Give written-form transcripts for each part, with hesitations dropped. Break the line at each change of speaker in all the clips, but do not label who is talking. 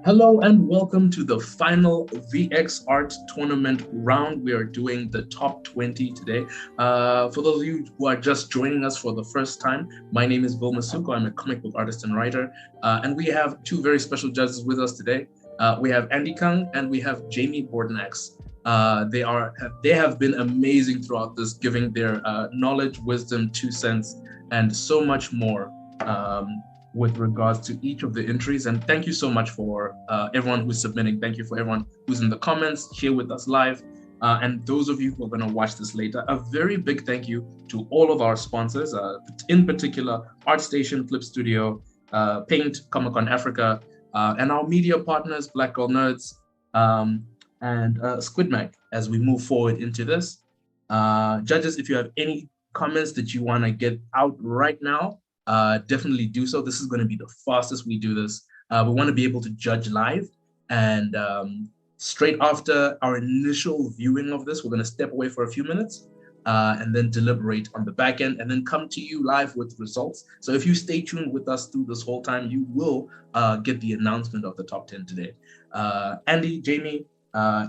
Hello and welcome to the final VX Art Tournament round. We are doing the top 20 today. For those of you who are just joining us for the first time, my name is Bill Masuko. I'm a comic book artist and writer. And we have two very special judges with us today. We have Andy Kung and we have Jamie Bordenax. They have been amazing throughout this, giving their knowledge, wisdom, 2 cents, and so much more. With regards to each of the entries. And thank you so much for everyone who's submitting. Thank you for everyone who's in the comments here with us live. And those of you who are going to watch this later, a very big thank you to all of our sponsors, in particular, ArtStation, Flip Studio, Paint, Comic-Con Africa, and our media partners, Black Girl Nerds, and Squid Mag, as we move forward into this. Judges, if you have any comments that you want to get out right now, definitely do so. This is going to be the fastest we do this. We want to be able to judge live, and straight after our initial viewing of this, we're going to step away for a few minutes and then deliberate on the back end and then come to you live with results. So if you stay tuned with us through this whole time, you will get the announcement of the top 10 today. Andy, Jamie,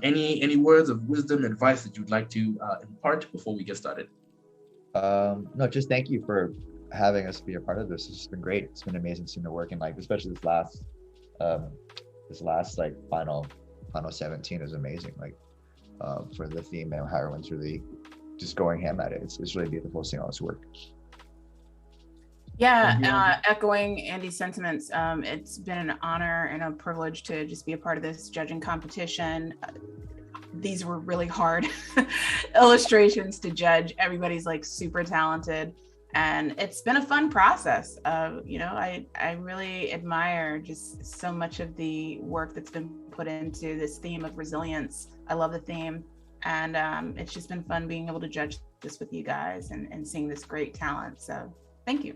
any words of wisdom, advice that you'd like to impart before we get started?
No, just thank you for having us be a part of this. It's just been great. It's been amazing seeing it working, like especially this last like final 17 is amazing, like for the theme and how everyone's really just going ham at it. It's really beautiful seeing all this work.
Yeah, echoing Andy's sentiments, it's been an honor and a privilege to just be a part of this judging competition. These were really hard illustrations to judge. Everybody's like super talented. And it's been a fun process. I really admire just so much of the work that's been put into this theme of resilience. I love the theme. And it's just been fun being able to judge this with you guys and seeing this great talent. So thank you.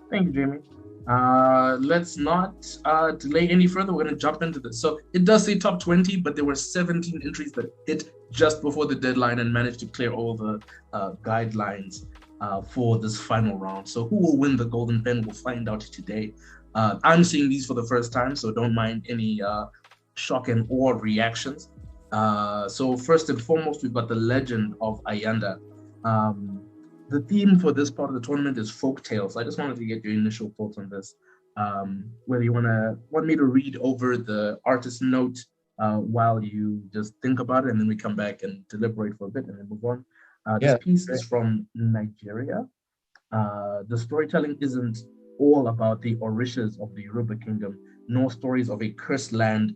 Thank you, Jamie. Let's not delay any further. We're going to jump into this. So it does say top 20, but there were 17 entries that hit just before the deadline and managed to clear all the guidelines for this final round. So who will win the golden pen? We'll find out today. I'm seeing these for the first time, so don't mind any shock and awe reactions. So first and foremost, we've got the legend of Kianda. The theme for this part of the tournament is folktales. So I just wanted to get your initial thoughts on this. Whether you want me to read over the artist note while you just think about it, and then we come back and deliberate for a bit and then move on. This piece is from Nigeria. The storytelling isn't all about the orishas of the Yoruba kingdom, nor stories of a cursed land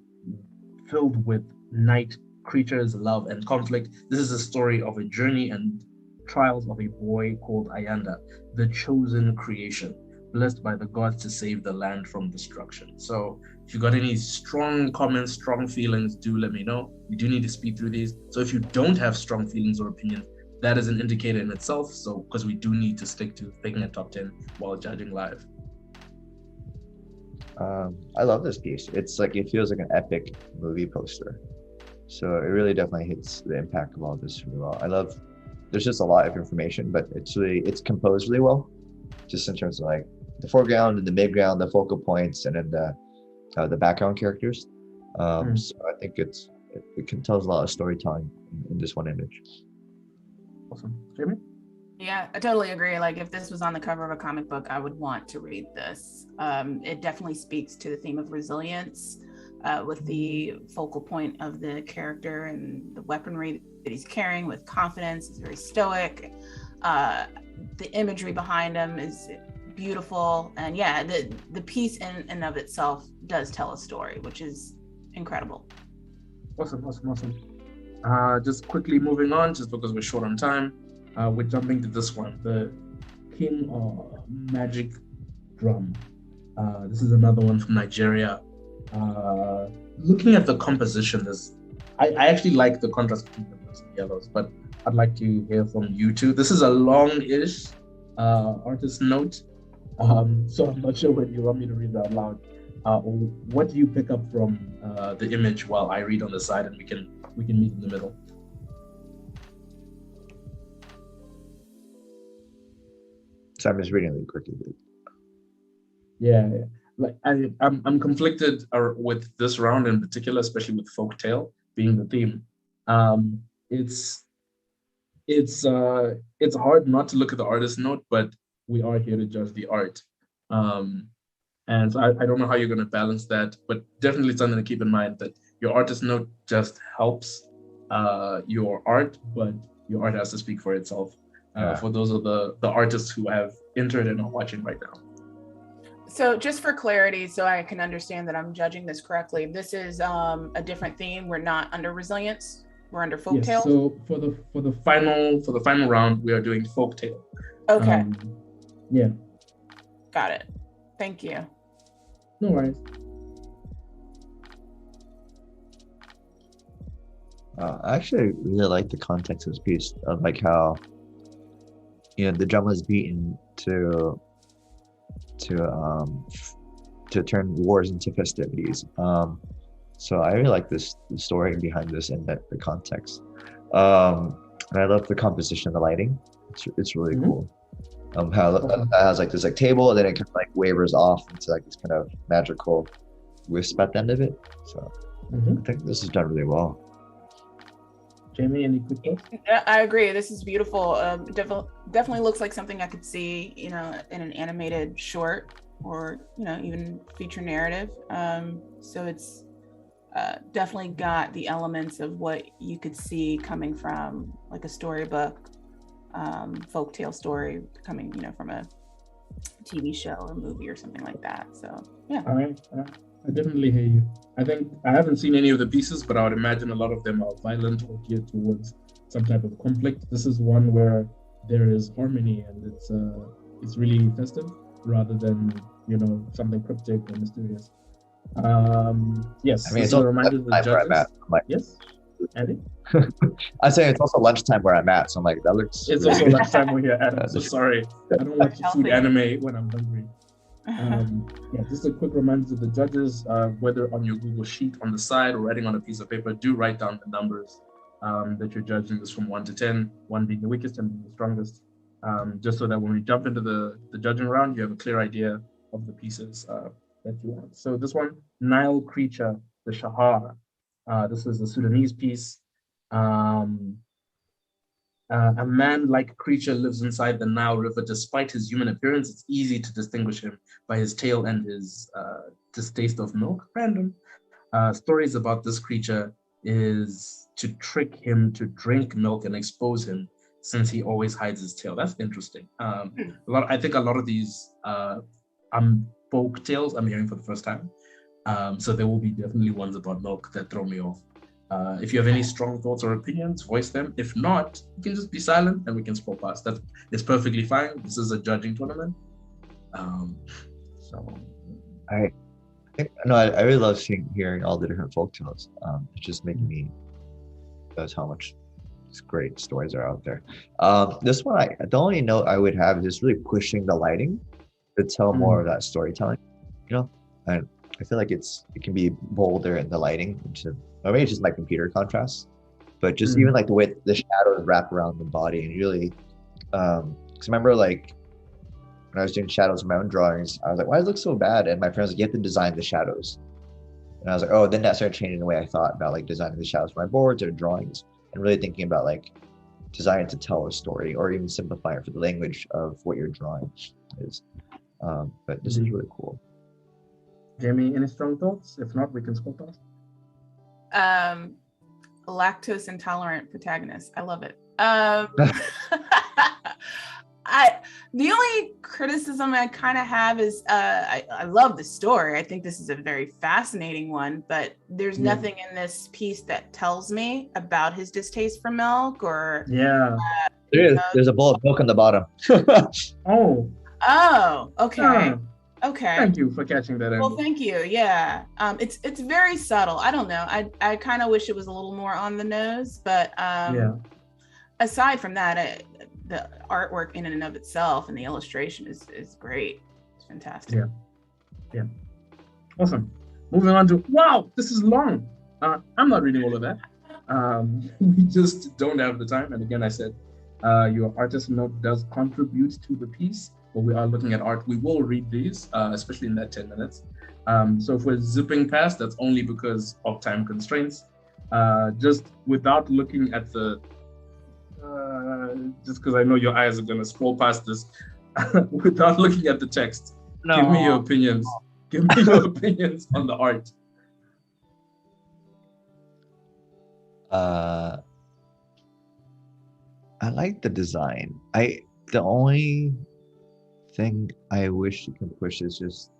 filled with night, creatures, love, and conflict. This is a story of a journey and trials of a boy called Kianda, the chosen creation, blessed by the gods to save the land from destruction. So if you got any strong comments, strong feelings, do let me know. We do need to speed through these. So if you don't have strong feelings or opinions, that is an indicator in itself. So because we do need to stick to picking a top 10 while judging live.
I love this piece. It's like, it feels like an epic movie poster. So it really definitely hits the impact of all this really well. There's just a lot of information, but it's composed really well, just in terms of like the foreground and the midground, the focal points, and then the background characters. So I think it can tell us a lot of storytelling in this one image.
Awesome. Jamie?
Yeah, I totally agree. Like if this was on the cover of a comic book, I would want to read this. It definitely speaks to the theme of resilience with the focal point of the character and the weaponry that he's carrying with confidence. He's very stoic. The imagery behind him is beautiful. And yeah, the piece in and of itself does tell a story, which is incredible.
Awesome. Just quickly moving on, just because we're short on time, we're jumping to this one, the King of Magic Drum. This is another one from Nigeria. Looking at the composition, I actually like the contrast between the blues and yellows, but I'd like to hear from you two. This is a long-ish artist note, so I'm not sure whether you want me to read that out loud. Or what do you pick up from the image while I read on the side, and we can meet in the middle.
So I'm just reading really quickly.
Yeah. like I'm conflicted with this round in particular, especially with Folktale being the theme. Um, it's it's hard not to look at the artist note, but we are here to judge the art. Um, and so I don't know how you're going to balance that, but definitely something to keep in mind that your artist note just helps your art, but your art has to speak for itself. For those of the artists who have entered and are watching right now.
So just for clarity, so I can understand that I'm judging this correctly, this is a different theme. We're not under resilience. We're under folktale.
Yes, so for the final round, we are doing folktale.
Okay.
Yeah.
Got it. Thank you.
No worries.
I actually really like the context of this piece of like how, the drum was beaten to turn wars into festivities. So I really like the story behind this and the context. And I love the composition of the lighting. It's really cool. How that has like this like table, and then it kind of like wavers off into like this kind of magical wisp at the end of it. So I think this is done really well.
Jamie, any quick thoughts?
I agree. This is beautiful. Definitely looks like something I could see, in an animated short or, even feature narrative. So it's definitely got the elements of what you could see coming from like a storybook, folktale story coming, from a TV show or movie or something like that. So, yeah.
All right. I definitely hear you. I think I haven't seen any of the pieces, but I would imagine a lot of them are violent or geared towards some type of conflict. This is one where there is harmony and it's really festive rather than, something cryptic or mysterious. Yes.
I mean, it's also lunchtime where I'm at.
Yes, Andy?
I say it's also lunchtime where I'm at, so I'm like, that looks.
It's also lunchtime where you're at. So sorry, I don't like to food anime when I'm hungry. Just a quick reminder to the judges, whether on your Google Sheet on the side or writing on a piece of paper, do write down the numbers that you're judging this from 1 to 10, 1 being the weakest and being the strongest, just so that when we jump into the judging round, you have a clear idea of the pieces that you want. So this one, Nile Creature, the Shahar. This is a Sudanese piece. A man-like creature lives inside the Nile River. Despite his human appearance, it's easy to distinguish him by his tail and his distaste of milk. Random. Stories about this creature is to trick him to drink milk and expose him, since he always hides his tail. That's interesting. I think a lot of these folk tales I'm hearing for the first time. So there will be definitely ones about milk that throw me off. If you have any strong thoughts or opinions, voice them. If not, you can just be silent and we can scroll past. That is perfectly fine. This is a judging tournament.
I really love hearing all the different folk tales. It's just making me realize how much great stories are out there. This one, the only note I would have is just really pushing the lighting to tell more of that storytelling. And I feel like it can be bolder in the lighting, or maybe it's just my computer contrast, but just even like the way the shadows wrap around the body and really, because remember like when I was doing shadows in my own drawings, I was like, why does it look so bad? And my friend was like, you have to design the shadows. And I was like, oh, then that started changing the way I thought about like designing the shadows for my boards or drawings, and really thinking about like designing to tell a story or even simplify it for the language of what your drawing is. But this is really cool.
Jamie, any strong thoughts? If not, we can scroll past.
Lactose intolerant protagonist. I love it. The only criticism I kind of have is I love the story. I think this is a very fascinating one, but there's nothing in this piece that tells me about his distaste for milk or
there's a bowl of milk on the bottom.
Okay. Okay.
Thank you for catching that.
Well, thank you. Yeah. It's very subtle. I don't know. I kind of wish it was a little more on the nose, but aside from that, the artwork in and of itself and the illustration is great. It's fantastic.
Yeah. Awesome. Moving on to, wow, this is long. I'm not reading all of that. We just don't have the time. And again, I said, your artist note does contribute to the piece, but we are looking at art. We will read these, especially in that 10 minutes. So if we're zipping past, that's only because of time constraints. Just without looking at the, just because I know your eyes are going to scroll past this, without looking at the text, give me your opinions. Give me your opinions on the art.
I like the design. The only thing I wish you can push is just,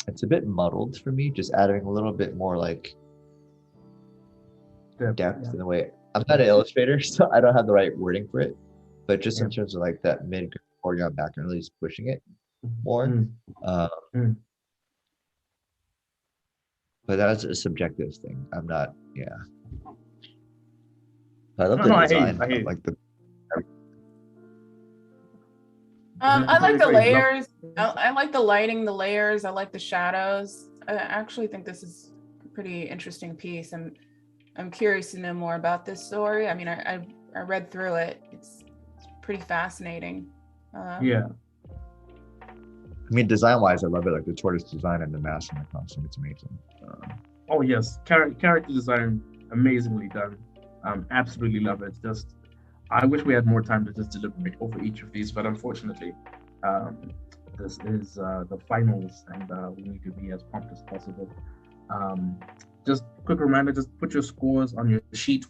it's a bit muddled for me, just adding a little bit more like depth in the way. I'm not an illustrator, so I don't have the right wording for it, but just in terms of like that mid foreground background, really just pushing it more. But that's a subjective thing. I'm not, I love the design. I like the.
I like the layers. I like the lighting, the layers. I like the shadows. I actually think this is a pretty interesting piece. I'm curious to know more about this story. I mean, I read through it. It's pretty fascinating.
I mean, design-wise, I love it. Like the tortoise design and the mask and the costume. It's amazing.
Oh yes, character design amazingly done. Absolutely love it. Just, I wish we had more time to just deliberate over each of these, but unfortunately, this is the finals, and we need to be as prompt as possible. Just quick reminder: just put your scores on your sheet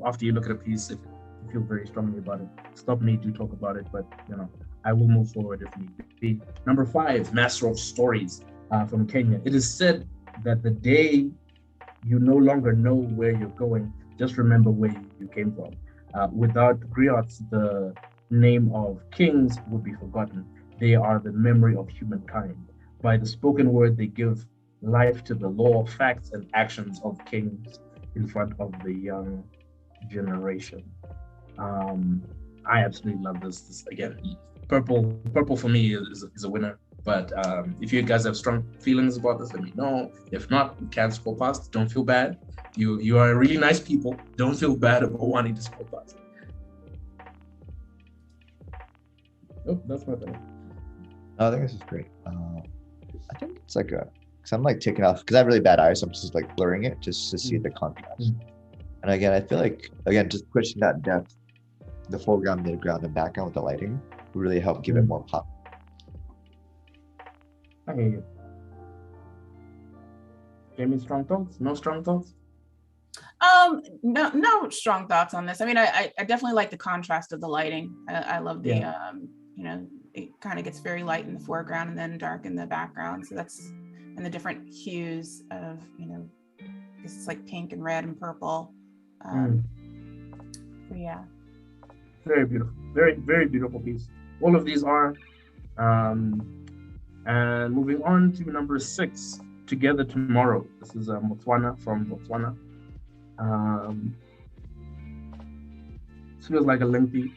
after you look at a piece. If you feel very strongly about it, stop me, do talk about it. But I will move forward if need be. Number 5, Master of Stories from Kenya. It is said that the day you no longer know where you're going, just remember where you came from. Without griots, the name of kings would be forgotten. They are the memory of humankind. By the spoken word, they give life to the law, facts, and actions of kings in front of the young generation. I absolutely love this. Again, purple for me is a winner. But if you guys have strong feelings about this, let me know. If not, we can't scroll past. Don't feel bad. You are really nice people. Don't feel bad about wanting to scroll past. Oh, that's my bad.
I think this is great. I think it's like because I'm like taking off, because I have really bad eyes, so I'm just like blurring it just to see the contrast. And again, I feel like, just pushing that depth, the foreground, midground, and background with the lighting would really help give it more pop.
I hear you. Jamie, strong thoughts? No strong thoughts?
No strong thoughts on this. I mean, I definitely like the contrast of the lighting. I love the, it kind of gets very light in the foreground and then dark in the background. So that's, and the different hues of, it's like pink and red and purple. So yeah.
Very beautiful. Very, very beautiful piece. All of these are. And moving on to number 6, Together Tomorrow. This is Botswana from Botswana. This feels like a lengthy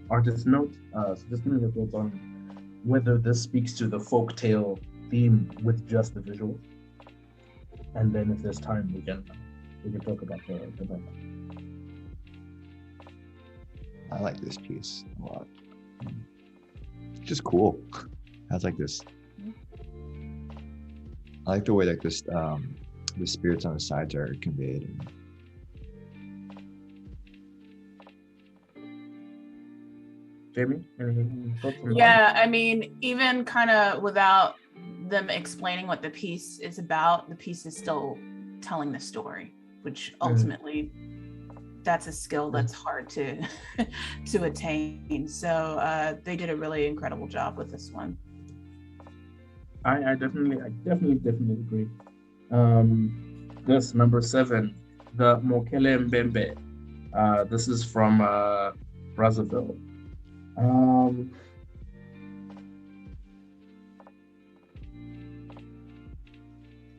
artist note. So just give me your thoughts on whether this speaks to the folktale theme with just the visuals. And then if there's time, we can talk about the book.
I like this piece a lot. It's just cool. Has like this. I like the way like this the spirits on the sides are conveyed.
Jamie, any thoughts on
that? I mean, even kind of without them explaining what the piece is about, the piece is still telling the story, which ultimately that's a skill that's hard to attain. So they did a really incredible job with this one.
I definitely agree. This number 7, the Mokele Mbembe. This is from Brazzaville.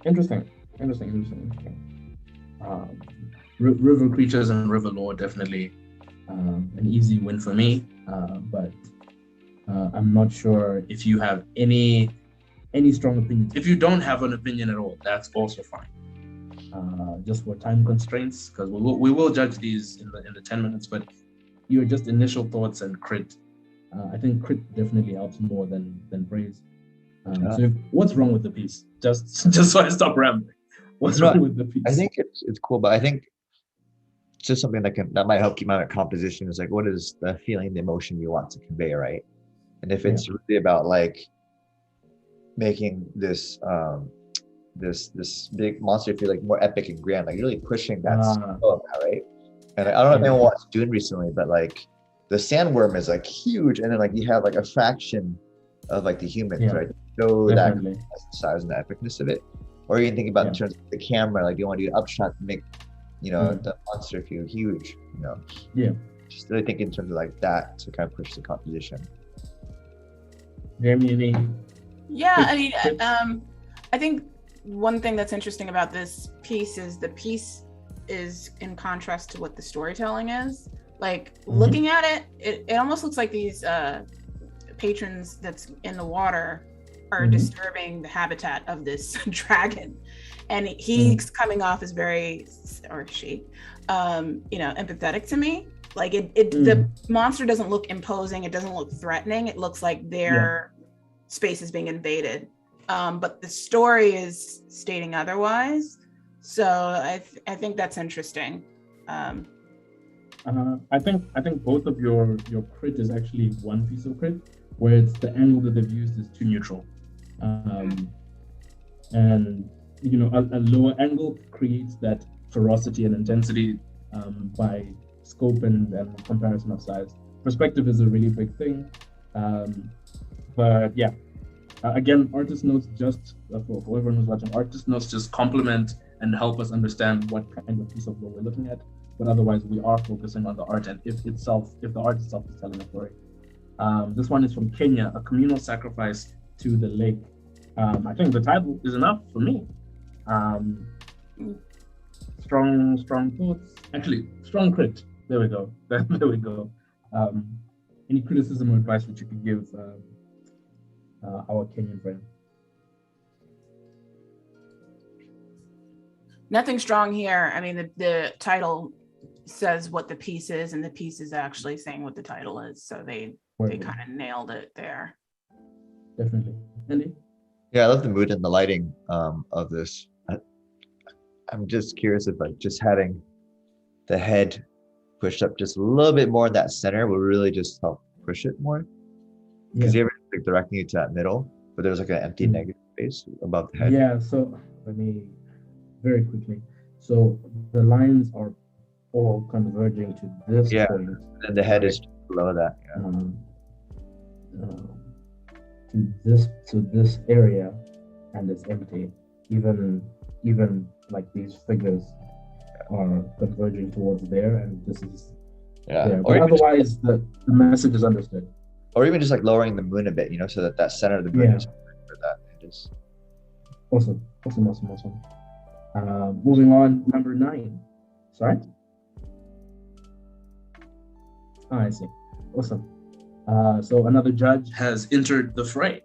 Interesting. River creatures and river lore, definitely an easy win for me. But I'm not sure if you have any strong opinions. If you don't have an opinion at all, that's also fine. Just for time constraints, because we will judge these in the 10 minutes. But your just initial thoughts and crit. I think crit definitely helps more than praise. What's wrong with the piece? Just so I stop rambling. What's wrong with the piece?
I think it's cool, but I think it's just something that might help keep my composition is like, what is the feeling, the emotion you want to convey, right? And if it's really about like making this this big monster feel like more epic and grand, like really pushing that scale, right? And I don't know if anyone watched Dune recently, but like the sandworm is like huge, and then like you have like a fraction of like the humans, right? So that size and the epicness of it. Or you can think about in terms of the camera, like you want to do an upshot to make, the monster feel huge, Just really think in terms of like that to kind of push the composition.
Jamie,
I think one thing that's interesting about this piece is the piece is in contrast to what the storytelling is. Like looking at it, it almost looks like these patrons that's in the water are disturbing the habitat of this dragon, and he's coming off as very, or she, empathetic to me. Like the monster doesn't look imposing, it doesn't look threatening, it looks like their space is being invaded, but the story is stating otherwise. So I think that's interesting.
I think both of your crit is actually one piece of crit, where it's the angle that they've used is too neutral. And a lower angle creates that ferocity and intensity by scope and comparison of size. Perspective is a really big thing, but again, artist notes just for everyone who's watching, artist notes just complement and help us understand what kind of piece of lore we're looking at. But otherwise, we are focusing on the art, and if the art itself is telling a story. This one is from Kenya, a communal sacrifice to the lake. I think the title is enough for me. Strong thoughts. Actually, strong crit. There we go. There we go. Any criticism or advice that you could give our Kenyan friend?
Nothing strong here. I mean, the title says what the piece is, and the piece is actually saying what the title is. So they kind of nailed it there.
Definitely. Andy?
Yeah, I love the mood and the lighting of this. I'm just curious if like just having the head pushed up just a little bit more in that center will really just help push it more. Because you ever like directing you to that middle, but there's like an empty negative space above the head.
Yeah, so let me very quickly. So the lines are all converging to this point.
And the head is below that.
To this area, and it's empty. Even like these figures are converging towards there, and this is there. But otherwise, the message is understood.
Or even just like lowering the moon a bit, so that center of the moon is for that. It is
awesome. Moving on, number 9. Sorry. I see. Awesome. So another judge has entered the fray.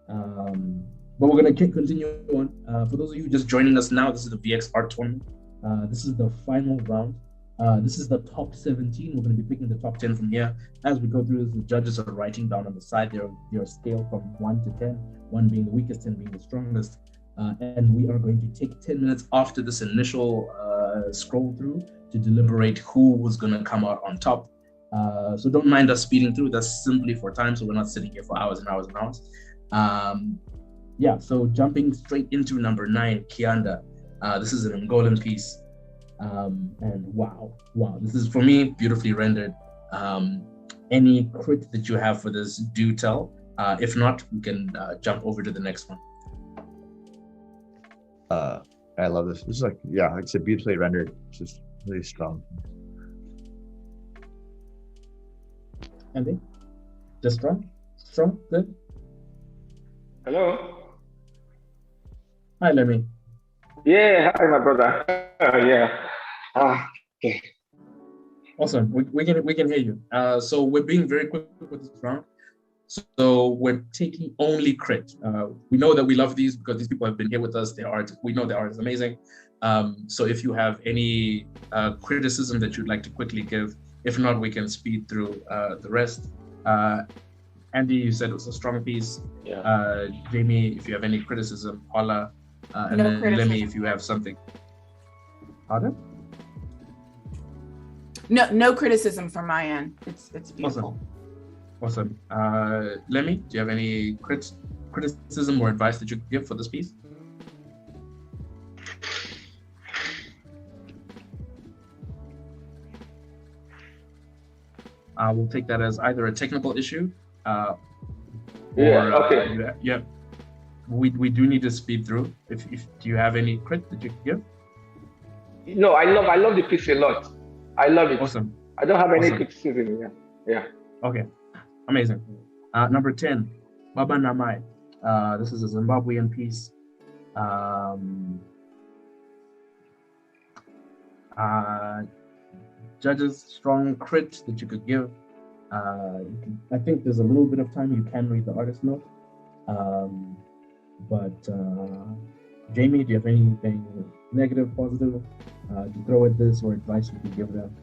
But we're going to continue on. For those of you just joining us now, this is the VX Art Tournament. This is the final round. This is the top 17. We're going to be picking the top 10 from here. As we go through this, the judges are writing down on the side their scale from 1 to 10, 1 being the weakest, 10 being the strongest. And we are going to take 10 minutes after this initial scroll through to deliberate who was going to come out on top. So don't mind us speeding through. That's simply for time, so we're not sitting here for hours and hours and hours. So jumping straight into number 9, Kianda. This is an Angolan piece. And wow, this is, for me, beautifully rendered. Any crit that you have for this, do tell. If not, we can jump over to the next one.
I love this. This is like it's a beautifully rendered, just really strong.
Andy? Just strong? Good?
Hello?
Hi, Lemmy.
Yeah, hi, my brother. Okay.
Awesome. We can hear you. So we're being very quick with this round. So we're taking only crit. We know that we love these because these people have been here with us. We know their art is amazing. So if you have any criticism that you'd like to quickly give, if not, we can speed through the rest. Andy, you said it was a strong piece.
Yeah.
Jamie, if you have any criticism, holla. And
No
then
criticism.
Lemmy, if you have something. Pardon?
No criticism from my end. It's beautiful.
Awesome. Lemmy, do you have any criticism or advice that you could give for this piece? We'll take that as either a technical issue or
okay.
Yeah. We do need to speed through. If do you have any crit that you can give?
No, I love the piece a lot. I love it.
Awesome.
I don't have any
Awesome.
criticism. Yeah.
Okay. Amazing. Number 10, Baba Namai. This is a Zimbabwean piece. Judges, strong crit that you could give. I think there's a little bit of time you can read the artist note. But Jamie, do you have anything negative, positive to throw at this or advice you could give them?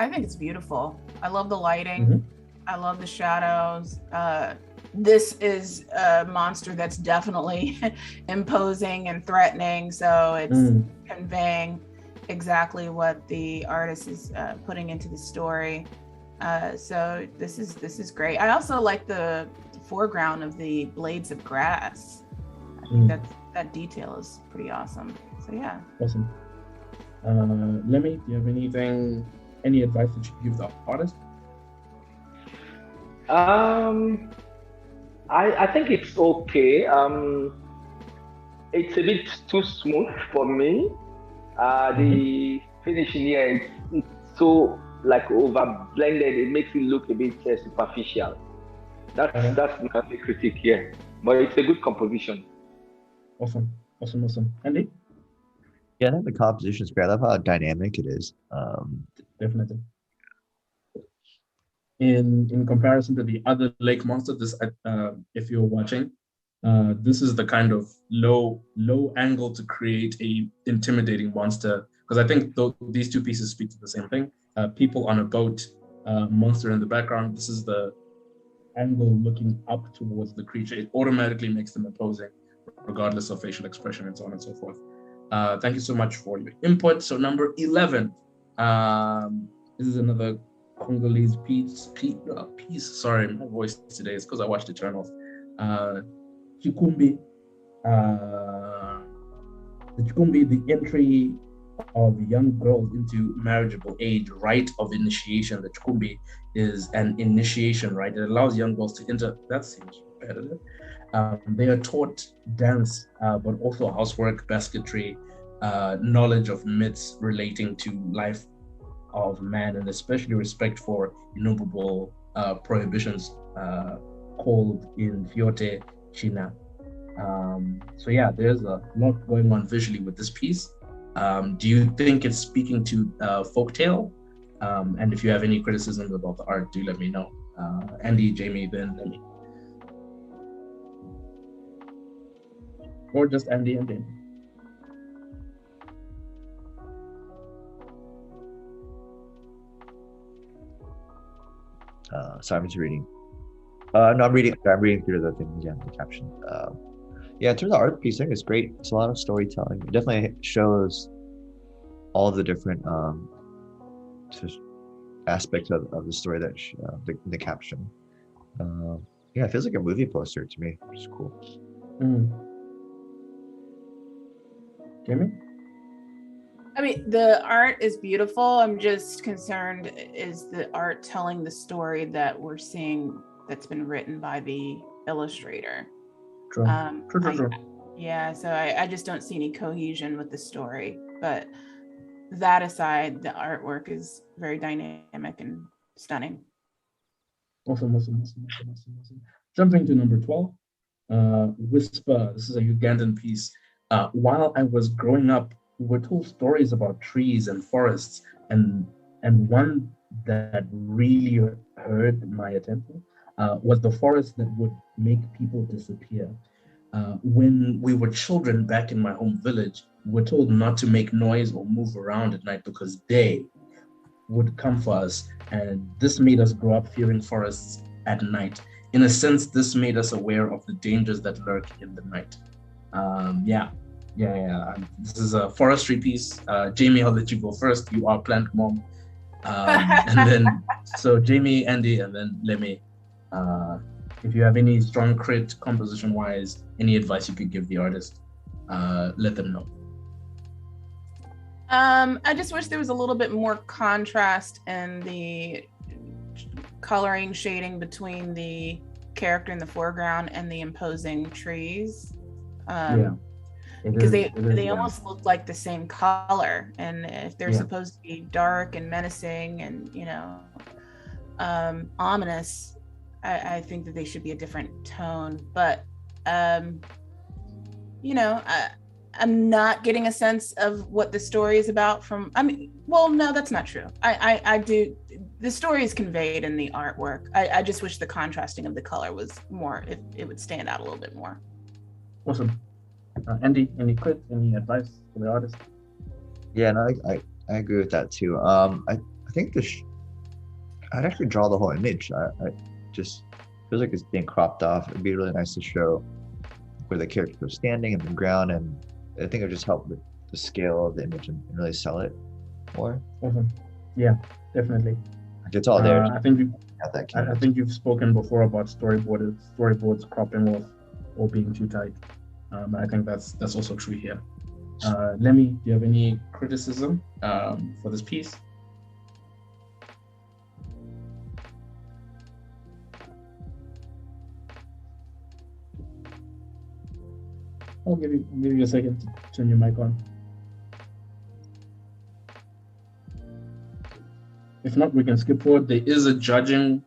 I think it's beautiful. I love the lighting.
Mm-hmm.
I love the shadows. This is a monster that's definitely imposing and threatening. So it's conveying exactly what the artist is putting into the story. So this is great. I also like the foreground of the blades of grass. I think that detail is pretty awesome. So yeah.
Awesome. Lemmy, do you have any advice that you could give the artist?
I think it's okay. It's a bit too smooth for me. The finishing here it's so like over blended. It makes it look a bit superficial. That's my only critique here. But it's a good composition.
Awesome. Andy?
Yeah, I think the composition is great. I love how dynamic it is.
Definitely. In comparison to the other lake monster, this if you're watching, this is the kind of low angle to create a intimidating monster. Because I think these two pieces speak to the same thing. People on a boat, monster in the background. This is the angle looking up towards the creature. It automatically makes them imposing, regardless of facial expression and so on and so forth. Thank you so much for your input. So number 11, this is another Congolese piece. Sorry, my voice today is because I watched Eternals. Chikumbi. The Chikumbi, the entry of young girls into marriageable age, rite of initiation. The Chikumbi is an initiation rite. It allows young girls to enter. That seems repetitive. They are taught dance, but also housework, basketry, knowledge of myths relating to life of man, and especially respect for innumerable prohibitions called in Fiote China. So yeah, there's a lot going on visually with this piece. Do you think it's speaking to folktale? And if you have any criticisms about the art, do let me know. Andy, Jamie, then Lemmy. Or just Andy and Jamie.
Sorry, I'm just reading. No, I'm reading through the thing again, the caption. Yeah, in terms of art piece, I think it's great. It's a lot of storytelling. It definitely shows all the different aspects of the story that the caption. Yeah, it feels like a movie poster to me, which is cool.
Jamie?
I mean, the art is beautiful. I'm just concerned, is the art telling the story that we're seeing that's been written by the illustrator?
True.
Yeah, so I just don't see any cohesion with the story. But that aside, the artwork is very dynamic and stunning.
Awesome. Jumping to number 12, Whisper. This is a Ugandan piece. While I was growing up, we were told stories about trees and forests, and one that really heard my attention was the forest that would make people disappear. When we were children back in my home village, we were told not to make noise or move around at night because they, would come for us. And this made us grow up fearing forests at night. In a sense, this made us aware of the dangers that lurk in the night. Yeah. This is a forestry piece. Jamie, I'll let you go first. You are plant mom. And then, so Jamie, Andy, and then Lemme. If you have any strong crit composition-wise, any advice you could give the artist, let them know.
I just wish there was a little bit more contrast in the coloring shading between the character in the foreground and the imposing trees. Because they almost look like the same color, and if they're supposed to be dark and menacing and ominous, I think that they should be a different tone. But I'm not getting a sense of what the story is about from, no, that's not true. I do, the story is conveyed in the artwork. I just wish the contrasting of the color was more, it would stand out a little bit more.
Awesome. Andy, any crit, any advice for the artist?
Yeah, no, I agree with that too. I think I'd actually draw the whole image. I just feels like it's being cropped off. It'd be really nice to show where the characters are standing in the ground, and I think it would just help with the scale of the image and really sell it more.
Awesome. Yeah, definitely.
Like it's all there.
I think you've spoken before about storyboards cropping off or being too tight. I think that's also true here. Lemmy, do you have any criticism for this piece? I'll give you a second to turn your mic on. If not, we can skip forward. There is a judging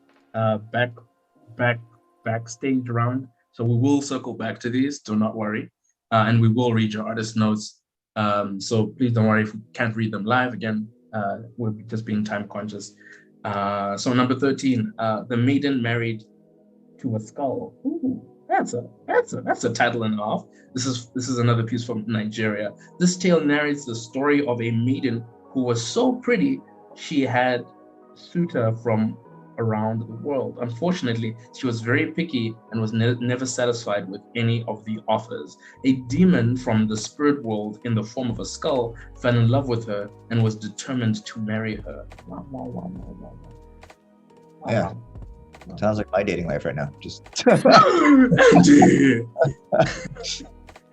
backstage round, so we will circle back to these. Do not worry, and we will read your artist notes. So please don't worry if we can't read them live. Again, we're just being time conscious. So number 13, the maiden married to a skull. Ooh, that's a title and a half. This is another piece from Nigeria. This tale narrates the story of a maiden who was so pretty she had suitor from around the world. Unfortunately, she was very picky and was never satisfied with any of the offers. A demon from the spirit world in the form of a skull fell in love with her and was determined to marry her.
Yeah. Sounds like my dating life right now. Just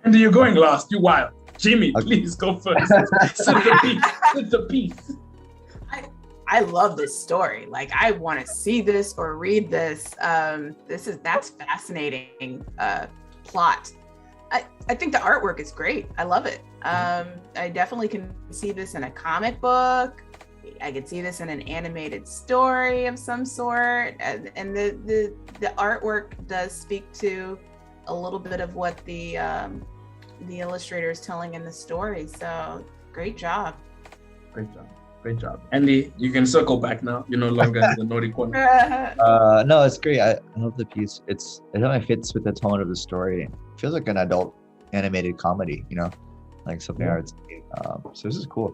Andy, you're going last. You wild. Jimmy, please go first. Sit the piece.
I love this story. Like, I want to see this or read this. That's fascinating plot. I think the artwork is great. I love it. I definitely can see this in a comic book. I could see this in an animated story of some sort. And the artwork does speak to a little bit of what the illustrator is telling in the story. So great job.
Great job. Andy, you can circle back now. You're no longer in the naughty corner.
No, it's great. I love the piece. It definitely fits with the tone of the story. It feels like an adult animated comedy, like something I would say. So this is cool.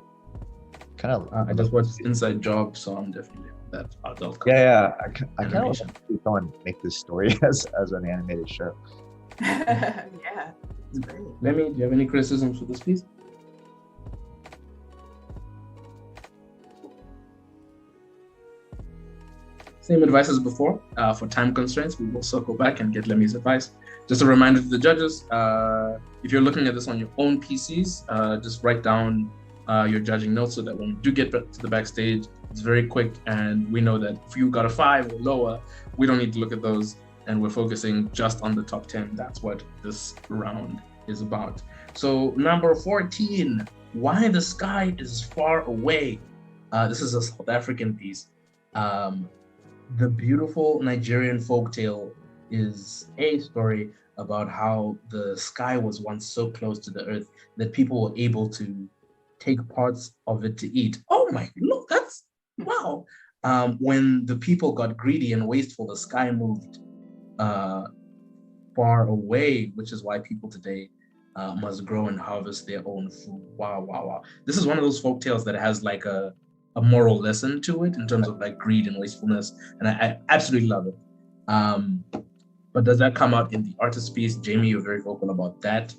Kind of.
I just watched Inside Job, so I'm definitely that adult.
Yeah. I kind of want to see someone make this story as an animated show.
Yeah, it's great.
Lemmy, do you have any criticisms for this piece? Same advice as before. For time constraints, we will circle back and get Lemmy's advice. Just a reminder to the judges, if you're looking at this on your own PCs, just write down your judging notes so that when we do get to the backstage, it's very quick, and we know that if you got a 5 or lower, we don't need to look at those, and we're focusing just on the top 10. That's what this round is about. So number 14, Why the Sky is Far Away. This is a South African piece. The beautiful Nigerian folktale is a story about how the sky was once so close to the earth that people were able to take parts of it to eat. Oh my, look, that's, wow. When the people got greedy and wasteful, the sky moved far away, which is why people today must grow and harvest their own food. Wow. This is one of those folktales that has like a a moral lesson to it in terms of like greed and wastefulness, and I absolutely love it. But does that come out in the artist piece? Jamie, you're very vocal about that.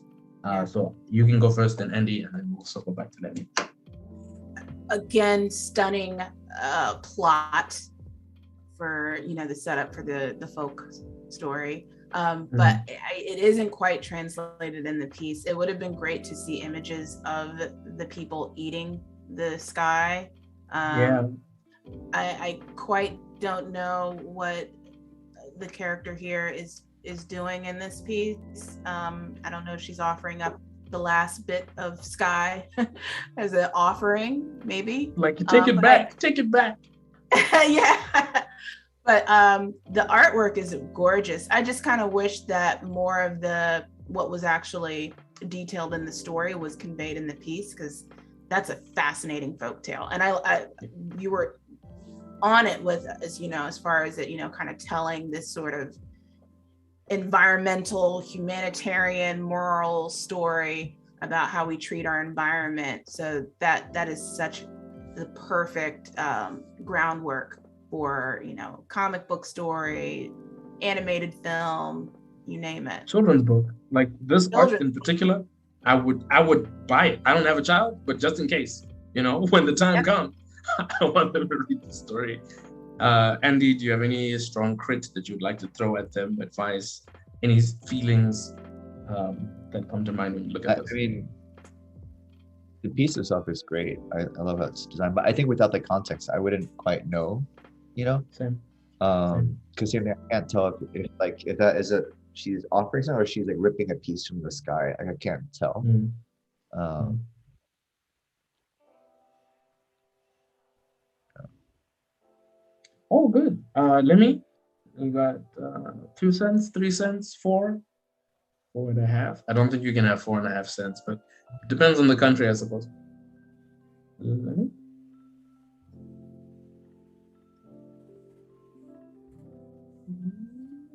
So you can go first, then Andy, and then we'll circle back to Lenny.
Again, stunning plot for the setup for the folk story. But it isn't quite translated in the piece. It would have been great to see images of the people eating the sky. I quite don't know what the character here is doing in this piece. I don't know if she's offering up the last bit of sky as an offering, maybe.
Like, take it back.
Yeah. But the artwork is gorgeous. I just kind of wish that more of what was actually detailed in the story was conveyed in the piece, because that's a fascinating folktale. And you were on it with, as far as it, kind of telling this sort of environmental, humanitarian, moral story about how we treat our environment. So that is such the perfect groundwork for comic book story, animated film, you name it.
Children's book, like this art in particular, I would buy it. I don't have a child, but just in case, when the time comes, I want them to read the story. Andy, do you have any strong crit that you'd like to throw at them? Advice, any feelings that come to mind when you look at this?
I mean, the piece itself is great. I love how it's designed, but I think without the context, I wouldn't quite know.
Same.
Because I can't tell if that is she's offering something or she's like ripping a piece from the sky. I can't tell.
Oh, good. Lemmy, you got 2 cents, 3 cents, 4, 4.5. I don't think you can have 4.5 cents, but it depends on the country, I suppose. Lemmy?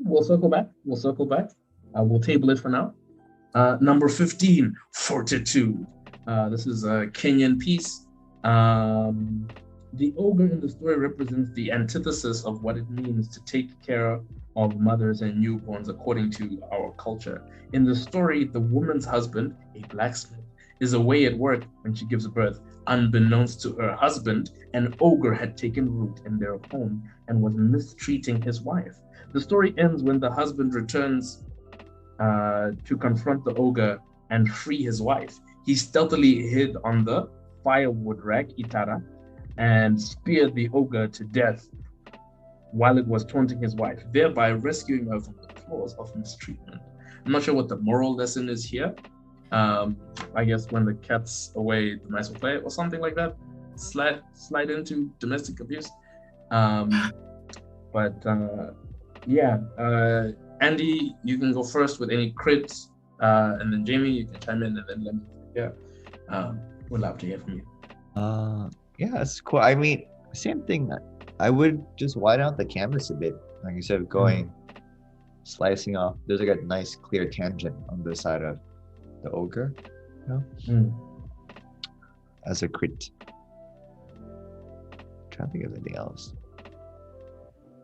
We'll circle back. We'll table it for now. Number 15, Fortitude. This is a Kenyan piece. The ogre in the story represents the antithesis of what it means to take care of mothers and newborns according to our culture. In the story, the woman's husband, a blacksmith, is away at work when she gives birth. Unbeknownst to her husband, an ogre had taken root in their home and was mistreating his wife. The story ends when the husband returns to confront the ogre and free his wife. He stealthily hid on the firewood rack, Itara, and speared the ogre to death while it was taunting his wife, thereby rescuing her from the claws of mistreatment. I'm not sure what the moral lesson is here. I guess when the cat's away, the mice will play, or something like that. Slide into domestic abuse. Andy, you can go first with any crits, and then Jamie, you can chime in, and then let me. We'd love to hear from you.
Yeah, that's cool. I mean, same thing. I would just widen out the canvas a bit, like you said, slicing off. There's like a nice clear tangent on the side of the ogre, as a crit. I'm trying to think of anything else.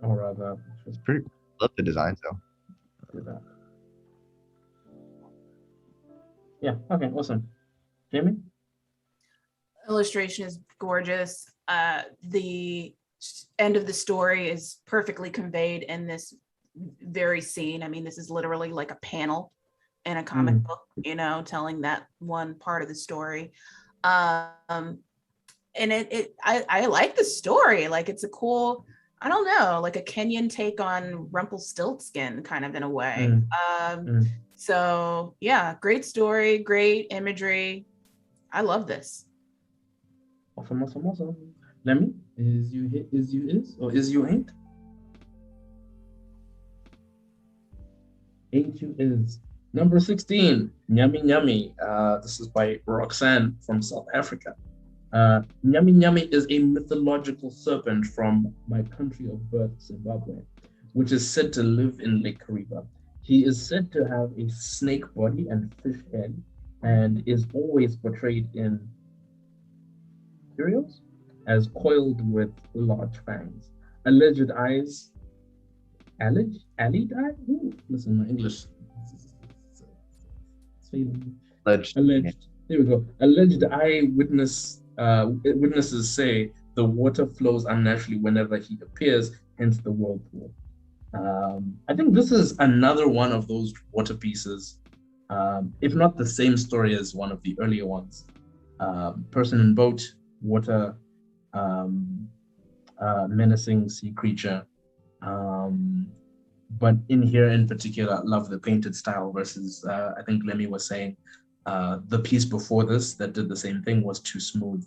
Or rather,
it's pretty cool. I love the designs though.
Yeah, okay, awesome. Jamie?
Illustration is gorgeous. The end of the story is perfectly conveyed in this very scene. I mean, this is literally like a panel in a comic book, telling that one part of the story. And I like the story. Like, it's a cool, I don't know, like a Kenyan take on Rumpelstiltskin kind of in a way. So yeah, great story, great imagery. I love this.
Awesome. Lemmy, is you ain't? Ain't you is. Number 16, Nyami Nyami. This is by Roxanne from South Africa. Nyami Nyami is a mythological serpent from my country of birth, Zimbabwe, which is said to live in Lake Kariba. He is said to have a snake body and fish head, and is always portrayed in curios as coiled with large fangs. Alleged eyes. Alleged eye? Ooh, listen, my English. Alleged. There we go. Alleged witnesses say the water flows unnaturally whenever he appears, hence the whirlpool. I think this is another one of those water pieces, if not the same story as one of the earlier ones. Person in boat, water, menacing sea creature. But in here in particular, I love the painted style versus, I think Lemmy was saying, the piece before this that did the same thing was too smooth.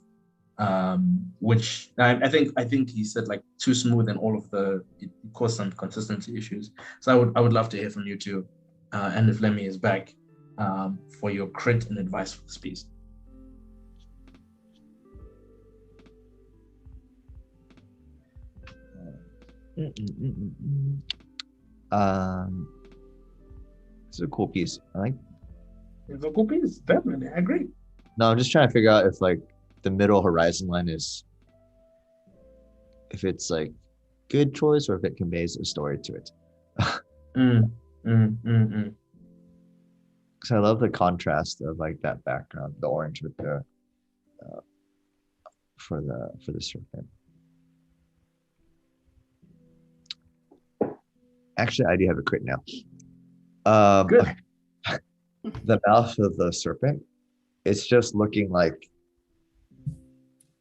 Which I think he said like too smooth and all of it caused some consistency issues. So I would love to hear from you too, and if Lemmy is back, for your crit and advice for this piece.
It's a cool piece. I like.
It's a cool piece, definitely. I agree.
No, I'm just trying to figure out if like the middle horizon line is, if it's like good choice or if it conveys a story to it. Because I love the contrast of like that background, the orange with the for the serpent. Actually, I do have a crit now.
Good.
Okay. The mouth of the serpent, it's just looking like,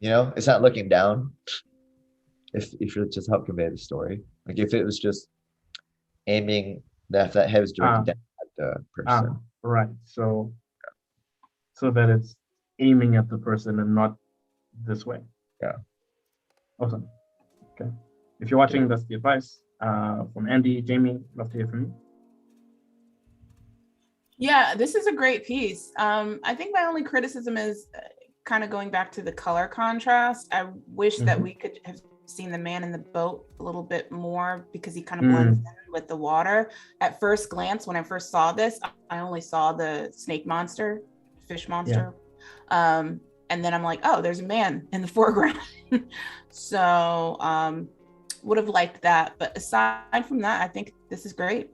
it's not looking down. If you just help convey the story, like if it was just aiming, that head was directed down at the person.
Right. So that it's aiming at the person and not this way.
Yeah.
Awesome. Okay. If you're watching, that's the advice from Andy, Jamie. Love to hear from you.
Yeah, this is a great piece. I think my only criticism is kind of going back to the color contrast. I wish that we could have seen the man in the boat a little bit more because he kind of blends in with the water. At first glance, when I first saw this, I only saw the snake monster, fish monster. Yeah. And then I'm like, oh, there's a man in the foreground. So would have liked that. But aside from that, I think this is great.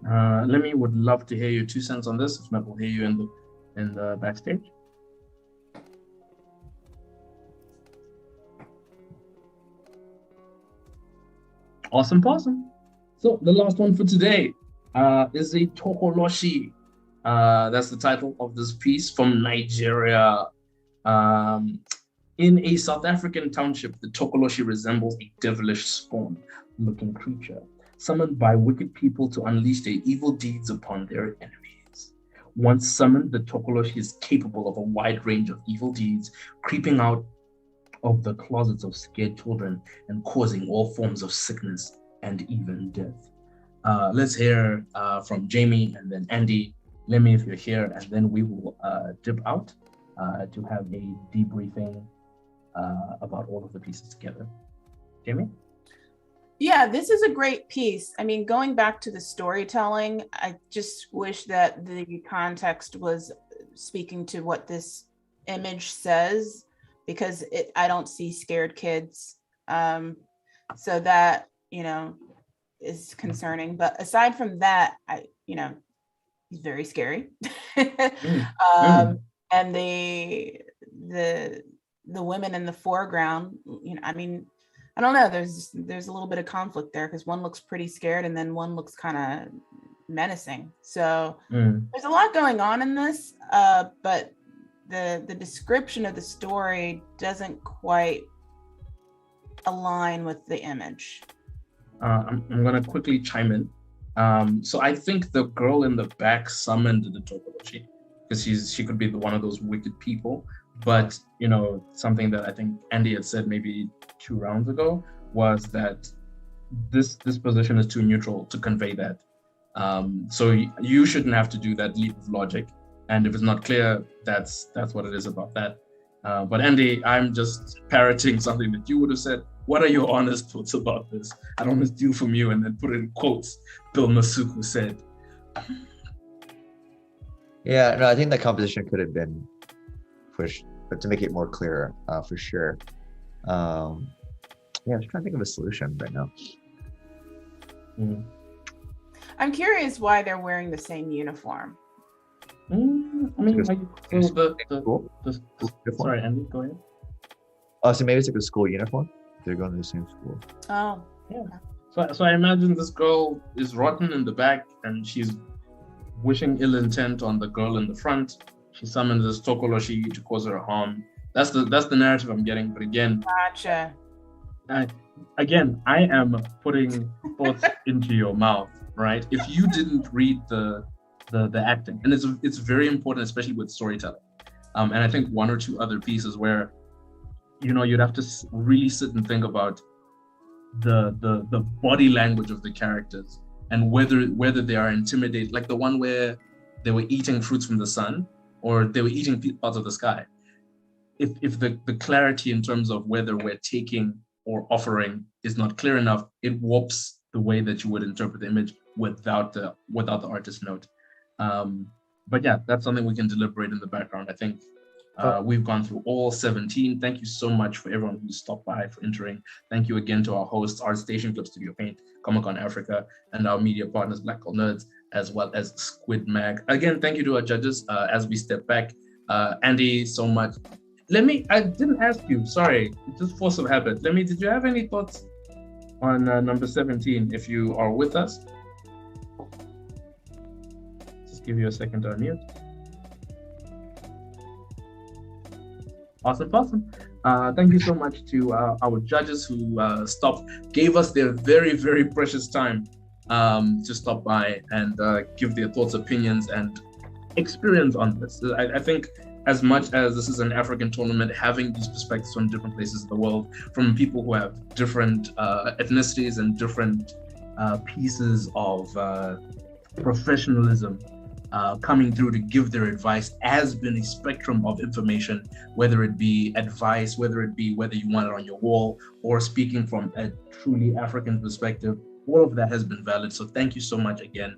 Lemmy would love to hear your 2 cents on this. If not, we'll hear you in the backstage. Awesome possum. So the last one for today is a Tokoloshi. That's the title of this piece from Nigeria. In a South African township, the Tokoloshi resembles a devilish spawn-looking creature, summoned by wicked people to unleash their evil deeds upon their enemies. Once summoned, the Tokoloshi is capable of a wide range of evil deeds, creeping out of the closets of scared children and causing all forms of sickness and even death. Let's hear from Jamie and then Andy. Let me if you're here, and then we will dip out to have a debriefing about all of the pieces together. Jamie?
Yeah, this is a great piece. I mean, going back to the storytelling, I just wish that the context was speaking to what this image says, because I don't see scared kids. So that, is concerning. But aside from that, he's very scary. And the women in the foreground, I don't know, there's a little bit of conflict there because one looks pretty scared and then one looks kind of menacing. So there's a lot going on in this, but the description of the story doesn't quite align with the image.
I'm going to quickly chime in. So I think the girl in the back summoned the Tokoloshi because she could be one of those wicked people. But, something that I think Andy had said maybe 2 rounds ago was that this position is too neutral to convey that. So you shouldn't have to do that leap of logic. And if it's not clear, that's what it is about that. But Andy, I'm just parroting something that you would have said. What are your honest thoughts about this? I don't want to steal from you and then put it in quotes. Bill Masuku said.
Yeah, no, I think the composition could have been pushed but to make it more clear, for sure. Yeah, I'm just trying to think of a solution right now.
I'm curious why they're wearing the same uniform.
I mean, sorry, Andy, go ahead.
Oh, so maybe it's like a school uniform. They're going to the same school.
Oh,
yeah. So I imagine this girl is rotten in the back, and she's wishing ill intent on the girl in the front. She summons this Tokoloshi to cause her harm. That's the narrative I'm getting. But again,
gotcha.
I am putting thoughts into your mouth, right? If you didn't read the acting, and it's very important, especially with storytelling. And I think one or two other pieces where, you'd have to really sit and think about the body language of the characters and whether they are intimidated, like the one where they were eating fruits from the sun or they were eating parts of the sky. If the clarity in terms of whether we're taking or offering is not clear enough, it warps the way that you would interpret the image without the artist note. But yeah, that's something we can deliberate in the background. I think we've gone through all 17. Thank you so much for everyone who stopped by, for entering. Thank you again to our hosts, Art Station, Club Studio Paint, Comic-Con Africa, and our media partners, Black Hole Nerds, as well as Squid Mag. Again, thank you to our judges as we step back. Andy, so much. I didn't ask you, sorry, just force of habit. Did you have any thoughts on number 17, if you are with us? Just give you a second to unmute. Awesome. Thank you so much to our judges who gave us their very, very precious time to stop by and give their thoughts, opinions, and experience on this. I think as much as this is an African tournament, having these perspectives from different places of the world, from people who have different ethnicities and different pieces of professionalism coming through to give their advice, has been a spectrum of information, whether it be advice, whether you want it on your wall, or speaking from a truly African perspective. All of that has been valid. So thank you so much again,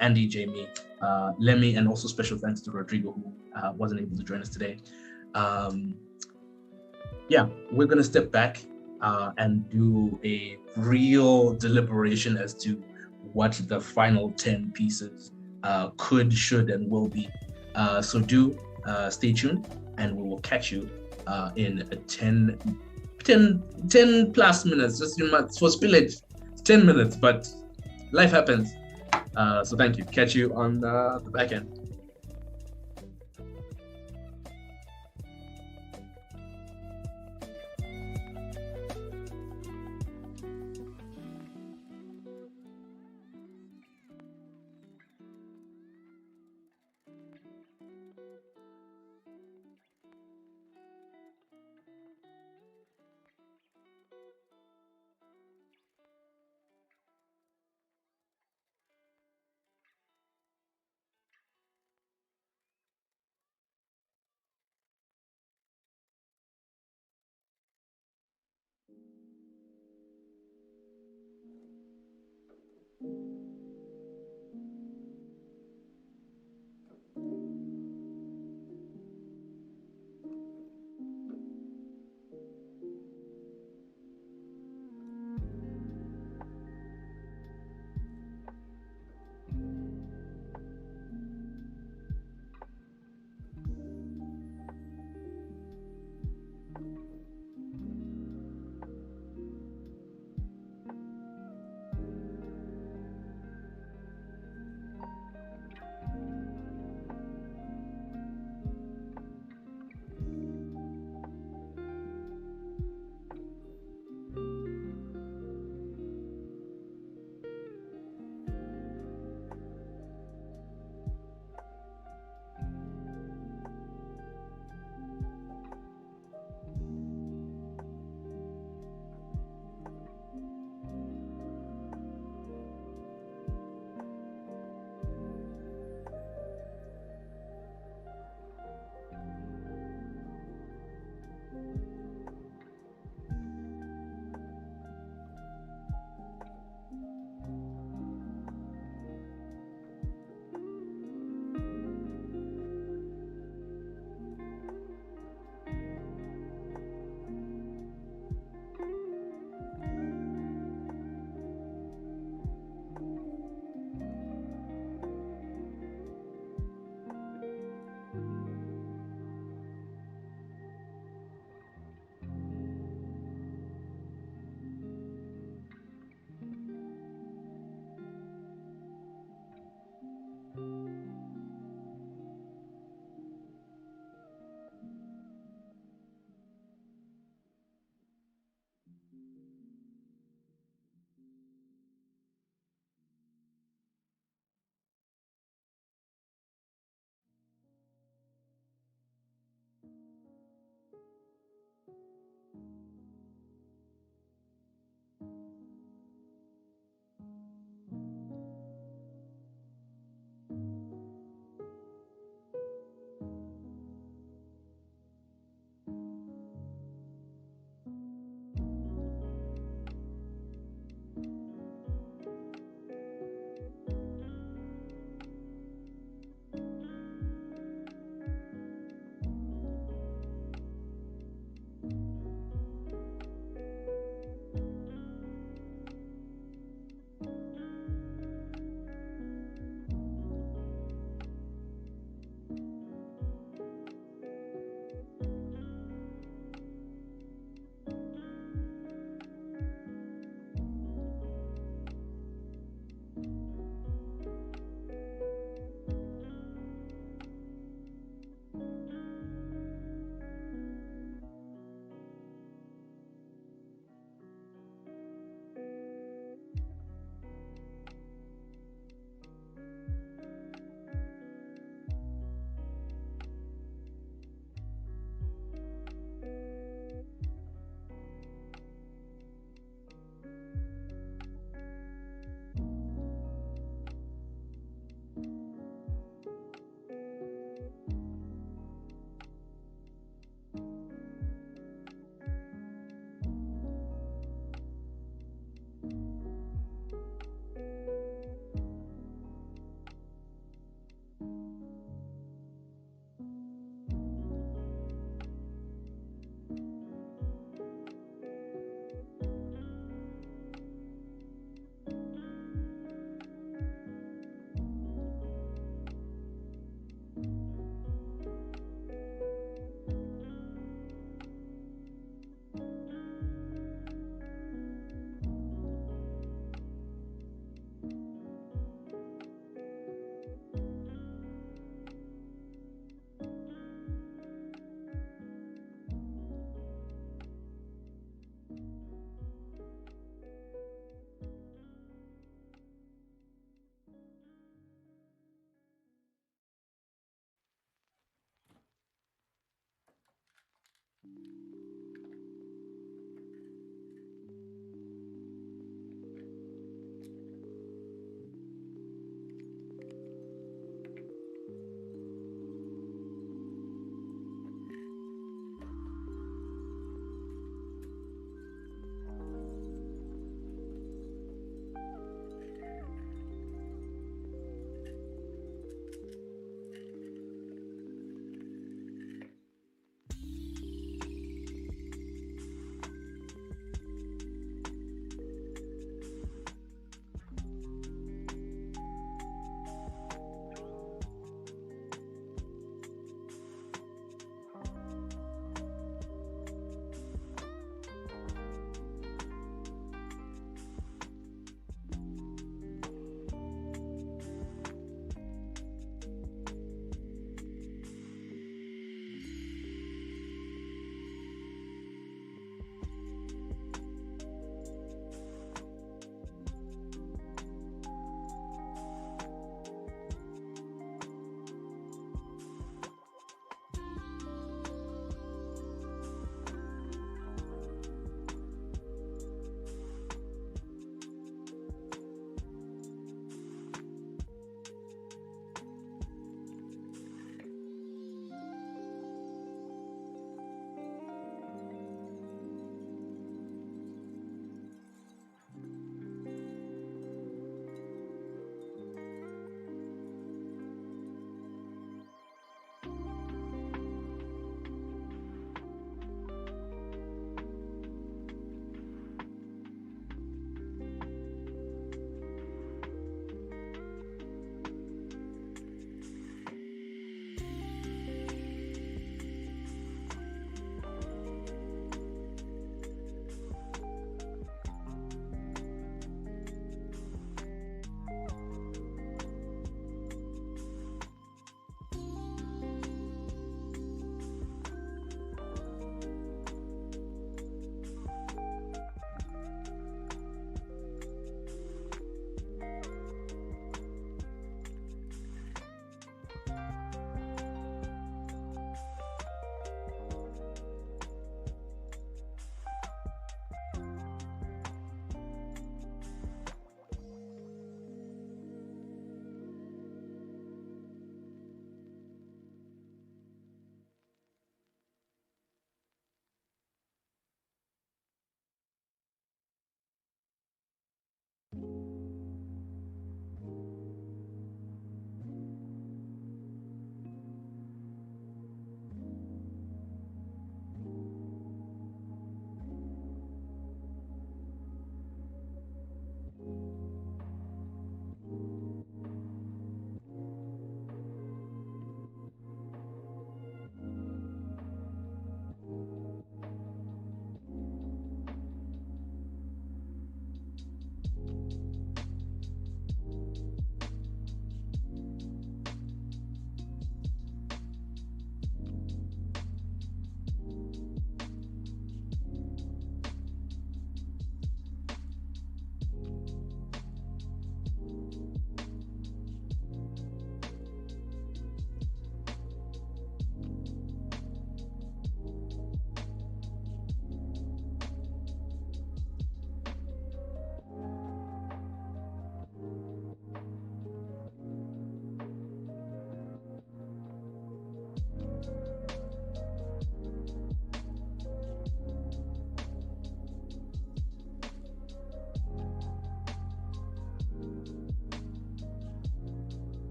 Andy, Jamie, Lemmy, and also special thanks to Rodrigo, who wasn't able to join us today. We're going to step back and do a real deliberation as to what the final 10 pieces could, should, and will be. So do stay tuned, and we will catch you in 10 plus minutes. Just for spillage, 10 minutes, but life happens. So thank you. Catch you on the back end.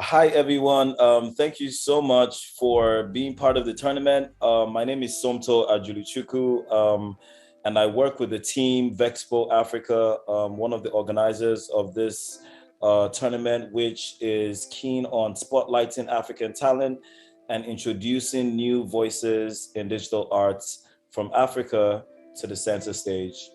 Hi, everyone. Thank you so much for being part of the tournament. My name is Somto Ajuluchuku, and I work with the team Vexpo Africa, one of the organizers of this tournament, which is keen on spotlighting African talent and introducing new voices in digital arts from Africa to the center stage.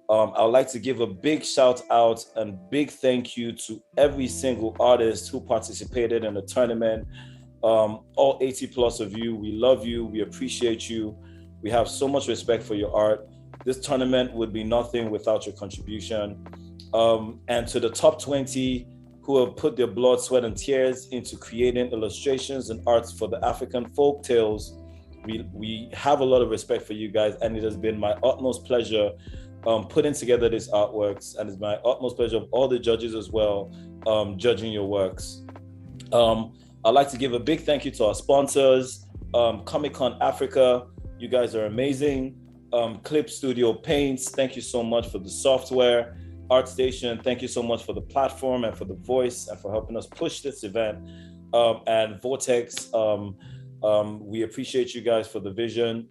I would like to give a big shout out and big thank you to every single artist who participated in the tournament. All 80 plus of you, we love you, we appreciate you. We have so much respect for your art. This tournament would be nothing without your contribution. And to the top 20 who have put their blood, sweat, and tears into creating illustrations and arts for the African Folktales, we have a lot of respect for you guys, and it has been my utmost pleasure putting together these artworks, and it's my utmost pleasure of all the judges as well, judging your works. I'd like to give a big thank you to our sponsors, Comic-Con Africa, you guys are amazing. Clip Studio Paints, thank you so much for the software. ArtStation, thank you so much for the platform and for the voice and for helping us push this event. And Vortex, we appreciate you guys for the vision.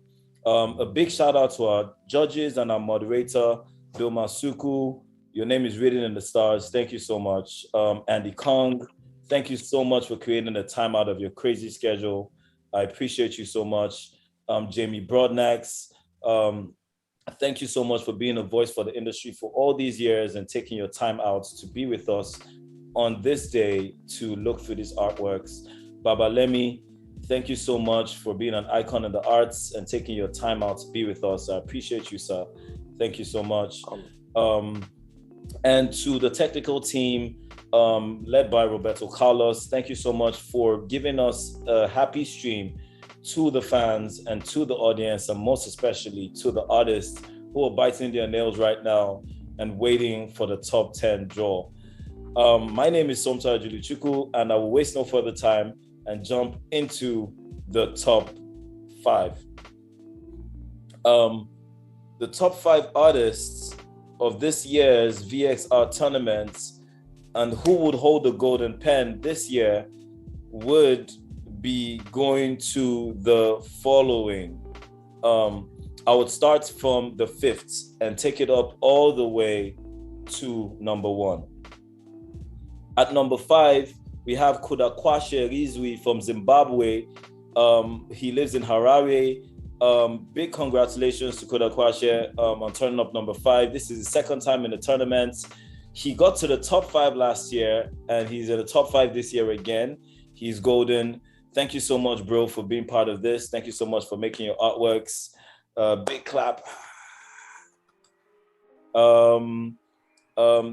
A big shout out to our judges and our moderator, Bill Masuku. Your name is written in the stars. Thank you so much. Andy Kong, thank you so much for creating the time out of your crazy schedule. I appreciate you so much. Jamie Broadnax, thank you so much for being a voice for the industry for all these years and taking your time out to be with us on this day to look through these artworks. Baba Lemi, thank you so much for being an icon in the arts and taking your time out to be with us. I appreciate you, sir. Thank you so much. And to the technical team, led by Roberto Carlos, thank you so much for giving us a happy stream to the fans and to the audience, and most especially to the artists who are biting their nails right now and waiting for the top 10 draw. My name is Somta Ajuluchuku, and I will waste no further time and jump into the top 5. The top 5 artists of this year's VXR tournament and who would hold the golden pen this year would be going to the following. I would start from the 5th and take it up all the way to number 1. At number 5, we have Kudakwashe Rizwi from Zimbabwe. He lives in Harare. Big congratulations to Kudakwashe on turning up number 5. This is his second time in the tournament. He got to the top 5 last year, and he's in the top 5 this year again. He's golden. Thank you so much, bro, for being part of this. Thank you so much for making your artworks. Big clap.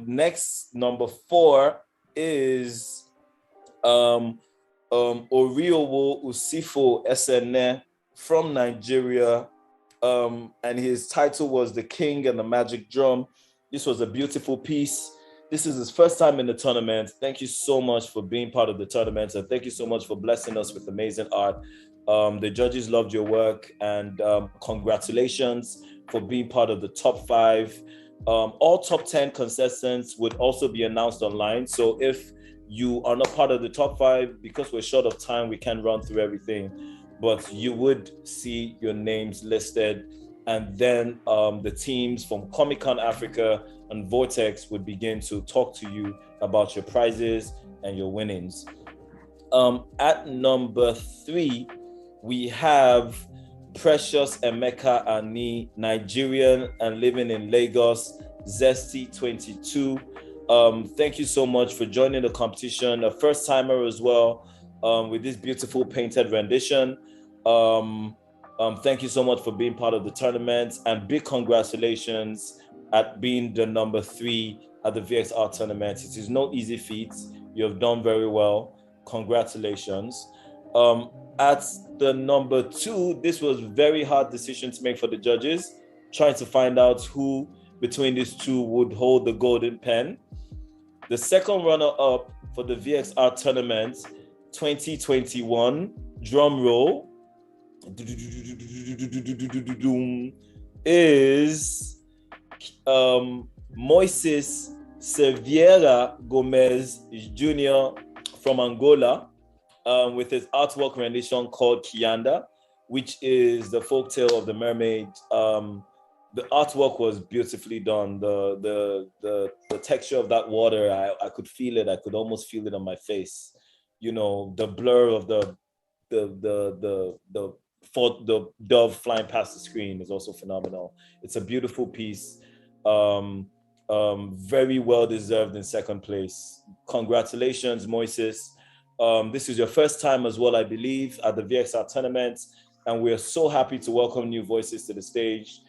Next, number 4 is Oriowo Usifo Esene from Nigeria. And his title was The King and the Magic Drum. This was a beautiful piece. This is his first time in the tournament. Thank you so much for being part of the tournament, and thank you so much for blessing us with amazing art. The judges loved your work, and congratulations for being part of the top 5. All top 10 contestants would also be announced online. So if you are not part of the top 5, because we're short of time, we can't run through everything, but you would see your names listed. And then the teams from Comic-Con Africa and Vortex would begin to talk to you about your prizes and your winnings. At number 3, we have Precious Emeka Ani, Nigerian and living in Lagos, Zesty 22. Thank you so much for joining the competition, a first timer as well, with this beautiful painted rendition. Thank you so much for being part of the tournament, and big congratulations at being the number 3 at the VXR tournament. It is no easy feat. You have done very well. Congratulations. At the number 2, this was a very hard decision to make for the judges, trying to find out who between these two would hold the golden pen. The second runner-up for the VXR tournament 2021, drum roll, is Moises Severa Gomez Jr. from Angola with his artwork rendition called Kianda, which is the folktale of the mermaid. The artwork was beautifully done. The texture of that water, I could feel it. I could almost feel it on my face. You know, the blur of the dove flying past the screen is also phenomenal. It's a beautiful piece. Very well deserved in second place. Congratulations, Moises. This is your first time as well, I believe, at the VXR tournament, and we are so happy to welcome new voices to the stage.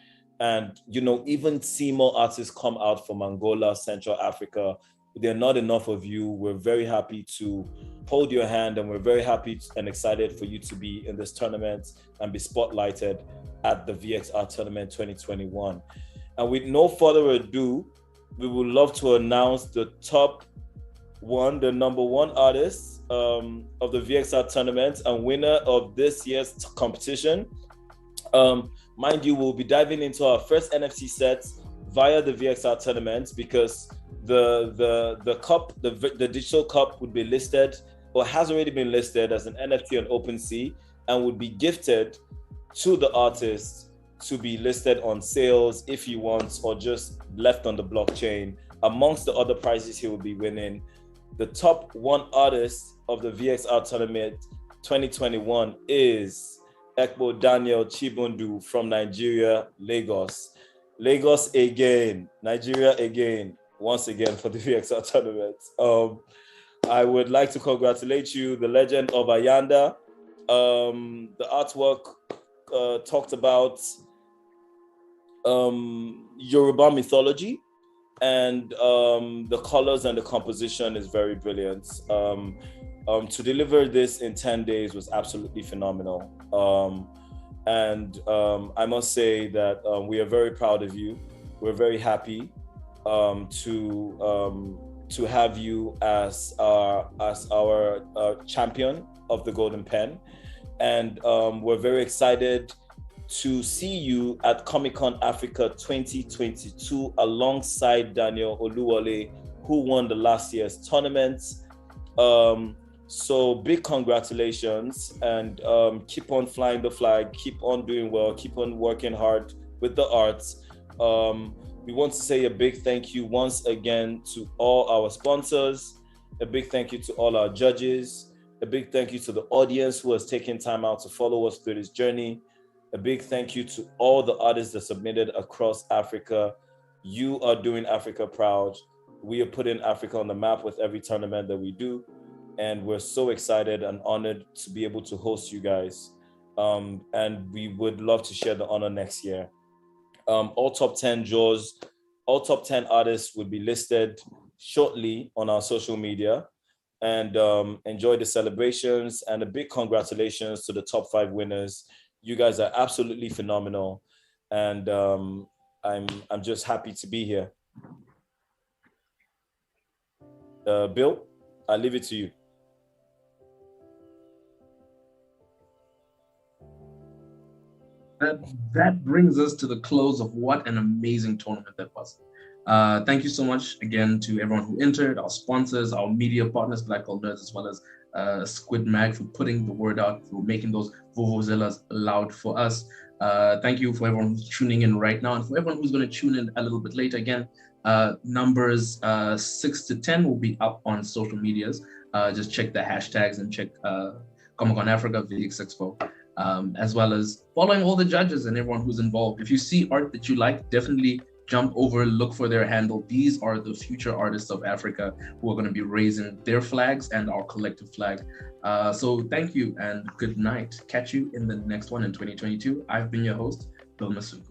And, you know, even see more artists come out from Angola, Central Africa. There are not enough of you. We're very happy to hold your hand, and we're very happy and excited for you to be in this tournament and be spotlighted at the VXR Tournament 2021. And with no further ado, we would love to announce the the number one artist of the VXR Tournament and winner of this year's competition. Mind you, we'll be diving into our first NFT sets via the VXR Tournament, because the cup, the digital cup, would be listed, or has already been listed as an NFT on OpenSea, and would be gifted to the artist to be listed on sales if he wants, or just left on the blockchain. Amongst the other prizes he will be winning, the top one artist of the VXR Tournament 2021 is Ekpo Daniel Chibundu from Nigeria, Lagos. Lagos again, Nigeria again, once again for the VXR Tournament. I would like to congratulate you, the legend of Ayanda. The artwork talked about Yoruba mythology, and the colors and the composition is very brilliant. To deliver this in 10 days was absolutely phenomenal. I must say that we are very proud of you. We're very happy to have you as our champion of the Golden Pen. And we're very excited to see you at Comic-Con Africa 2022 alongside Daniel Oluwole, who won the last year's tournament. So big congratulations, and keep on flying the flag, keep on doing well, keep on working hard with the arts. We want to say a big thank you once again to all our sponsors, a big thank you to all our judges, a big thank you to the audience who has taken time out to follow us through this journey. A big thank you to all the artists that submitted across Africa. You are doing Africa proud. We are putting Africa on the map with every tournament that we do. And we're so excited and honored to be able to host you guys. And we would love to share the honor next year. All top 10 draws, all top 10 artists would be listed shortly on our social media. And enjoy the celebrations, and a big congratulations to the top 5 winners. You guys are absolutely phenomenal, and I'm just happy to be here. Bill, I'll leave it to you.
That brings us to the close of what an amazing tournament that was. Thank you so much again to everyone who entered, our sponsors, our media partners, Black Gold Nerds, as well as Squid Mag, for putting the word out, for making those vuvuzelas loud for us. Thank you for everyone who's tuning in right now, and for everyone who's going to tune in a little bit later. Again, numbers 6 to 10 will be up on social medias. Just check the hashtags and check Comic-Con Africa, VX Expo, as well as following all the judges and everyone who's involved. If you see art that you like, definitely jump over, look for their handle. These are the future artists of Africa who are going to be raising their flags and our collective flag. So thank you and good night. Catch you in the next one in 2022. I've been your host, Bill Masuku.